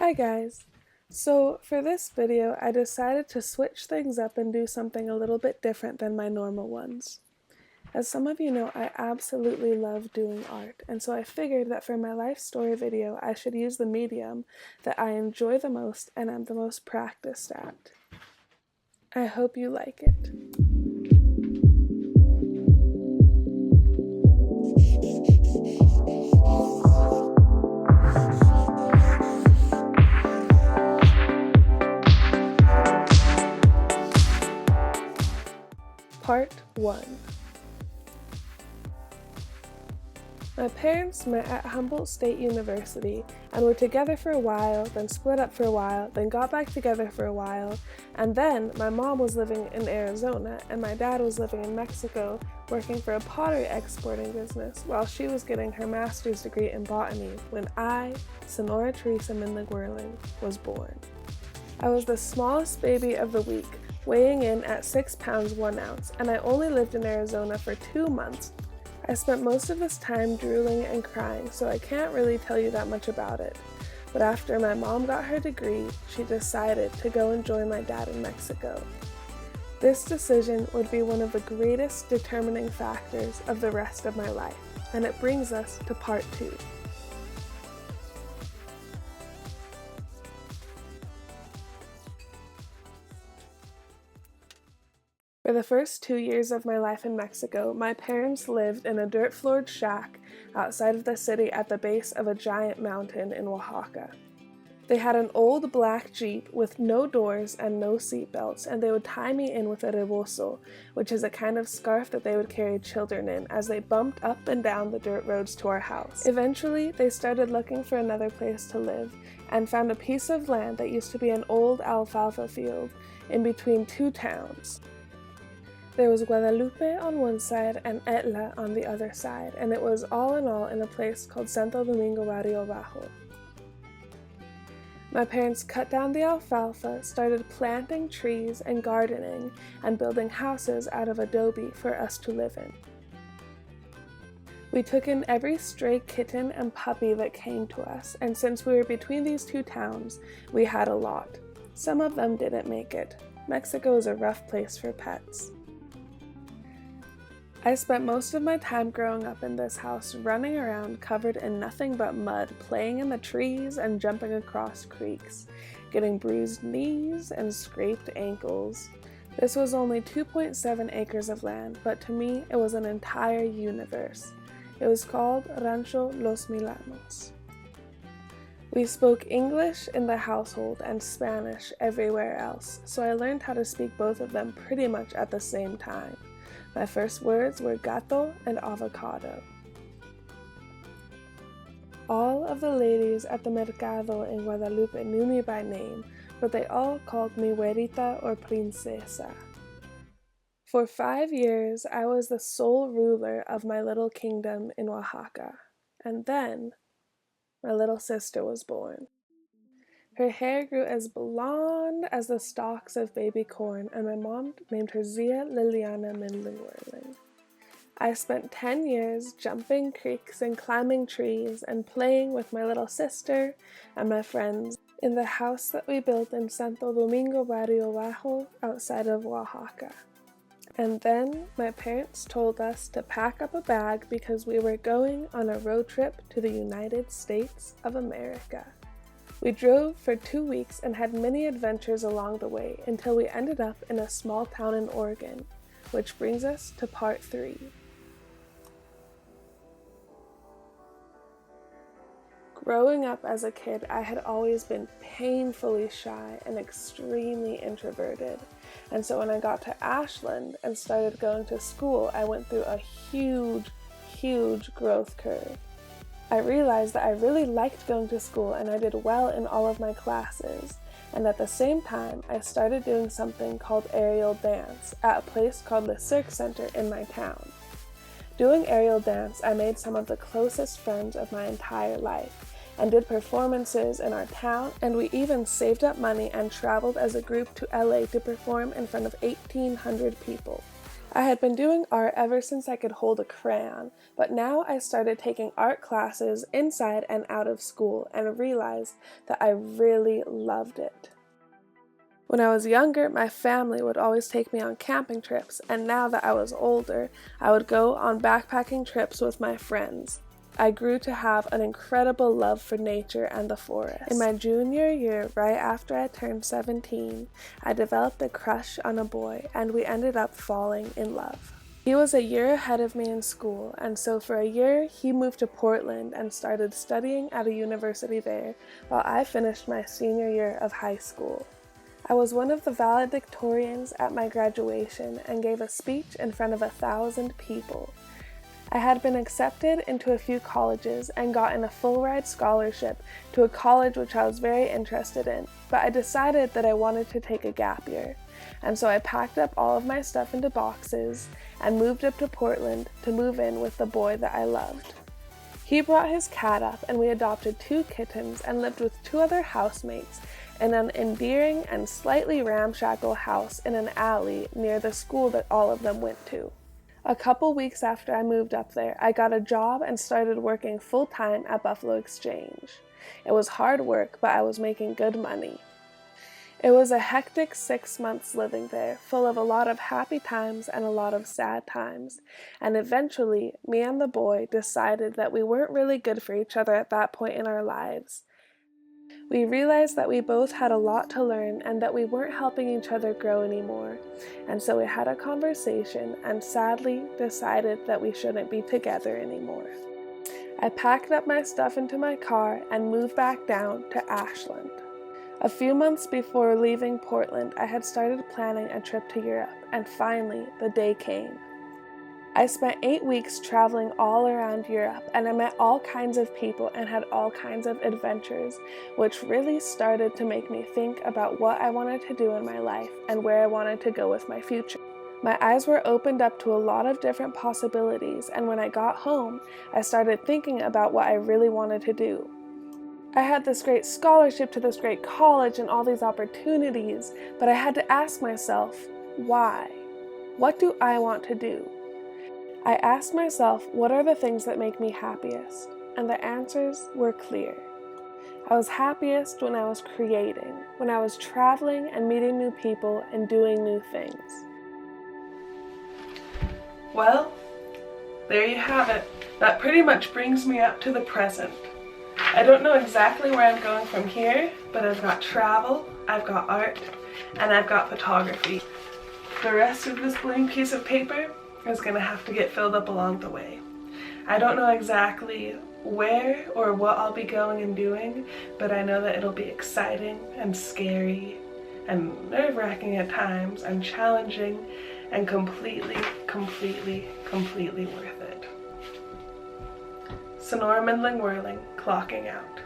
Hi guys! So for this video, I decided to switch things up and do something a little bit different than my normal ones. As some of you know, I absolutely love doing art, and so I figured that for my life story video, I should use the medium that I enjoy the most and am the most practiced at. I hope you like it. Part 1. My parents met at Humboldt State University and were together for a while, then split up for a while, then got back together for a while, and then my mom was living in Arizona and my dad was living in Mexico working for a pottery exporting business while she was getting her master's degree in botany when I, Sonora Teresa Mindling-Whirling, was born. I was the smallest baby of the week, weighing in at 6 pounds 1 ounce, and I only lived in Arizona for 2 months. I spent most of this time drooling and crying, so I can't really tell you that much about it. But after my mom got her degree, she decided to go and join my dad in Mexico. This decision would be one of the greatest determining factors of the rest of my life, and it brings us to part 2. For the first 2 years of my life in Mexico, my parents lived in a dirt-floored shack outside of the city at the base of a giant mountain in Oaxaca. They had an old black Jeep with no doors and no seatbelts, and they would tie me in with a rebozo, which is a kind of scarf that they would carry children in as they bumped up and down the dirt roads to our house. Eventually, they started looking for another place to live and found a piece of land that used to be an old alfalfa field in between 2 towns. There was Guadalupe on one side and Etla on the other side, and it was all in all in a place called Santo Domingo Barrio Bajo. My parents cut down the alfalfa, started planting trees and gardening, and building houses out of adobe for us to live in. We took in every stray kitten and puppy that came to us, and since we were between these 2 towns, we had a lot. Some of them didn't make it. Mexico is a rough place for pets. I spent most of my time growing up in this house running around covered in nothing but mud, playing in the trees and jumping across creeks, getting bruised knees and scraped ankles. This was only 2.7 acres of land, but to me it was an entire universe. It was called Rancho Los Milanos. We spoke English in the household and Spanish everywhere else, so I learned how to speak both of them pretty much at the same time. My first words were gato and avocado. All of the ladies at the mercado in Guadalupe knew me by name, but they all called me güerita or princesa. For 5 years, I was the sole ruler of my little kingdom in Oaxaca, and then my little sister was born. Her hair grew as blonde as the stalks of baby corn, and my mom named her Zia Liliana Mindling-Whirling. I spent 10 years jumping creeks and climbing trees and playing with my little sister and my friends in the house that we built in Santo Domingo Barrio Bajo outside of Oaxaca. And then my parents told us to pack up a bag because we were going on a road trip to the United States of America. We drove for 2 weeks and had many adventures along the way until we ended up in a small town in Oregon, which brings us to part 3. Growing up as a kid, I had always been painfully shy and extremely introverted, and so when I got to Ashland and started going to school, I went through a huge growth curve. I realized that I really liked going to school and I did well in all of my classes, and at the same time I started doing something called aerial dance at a place called the Cirque Center in my town. Doing aerial dance, I made some of the closest friends of my entire life and did performances in our town, and we even saved up money and traveled as a group to LA to perform in front of 1,800 people. I had been doing art ever since I could hold a crayon, but now I started taking art classes inside and out of school and realized that I really loved it. When I was younger, my family would always take me on camping trips, and now that I was older, I would go on backpacking trips with my friends. I grew to have an incredible love for nature and the forest. In my junior year, right after I turned 17, I developed a crush on a boy, and we ended up falling in love. He was a year ahead of me in school, and so for a year, he moved to Portland and started studying at a university there, while I finished my senior year of high school. I was one of the valedictorians at my graduation and gave a speech in front of 1,000 people. I had been accepted into a few colleges and gotten a full-ride scholarship to a college which I was very interested in, but I decided that I wanted to take a gap year, and so I packed up all of my stuff into boxes and moved up to Portland to move in with the boy that I loved. He brought his cat up and we adopted 2 kittens and lived with 2 other housemates in an endearing and slightly ramshackle house in an alley near the school that all of them went to. A couple weeks after I moved up there, I got a job and started working full-time at Buffalo Exchange. It was hard work, but I was making good money. It was a hectic 6 months living there, full of a lot of happy times and a lot of sad times, and eventually, me and the boy decided that we weren't really good for each other at that point in our lives. We realized that we both had a lot to learn and that we weren't helping each other grow anymore, and so we had a conversation and sadly decided that we shouldn't be together anymore. I packed up my stuff into my car and moved back down to Ashland. A few months before leaving Portland, I had started planning a trip to Europe, and finally, the day came. I spent 8 weeks traveling all around Europe, and I met all kinds of people and had all kinds of adventures, which really started to make me think about what I wanted to do in my life and where I wanted to go with my future. My eyes were opened up to a lot of different possibilities, and when I got home, I started thinking about what I really wanted to do. I had this great scholarship to this great college and all these opportunities, but I had to ask myself, why? What do I want to do? I asked myself, what are the things that make me happiest? And the answers were clear. I was happiest when I was creating, when I was traveling and meeting new people and doing new things. Well, there you have it. That pretty much brings me up to the present. I don't know exactly where I'm going from here, but I've got travel, I've got art, and I've got photography. The rest of this blank piece of paper is going to have to get filled up along the way. I don't know exactly where or what I'll be going and doing, but I know that it'll be exciting and scary and nerve-wracking at times and challenging and completely worth it. Sonora Mindling Whirling, clocking out.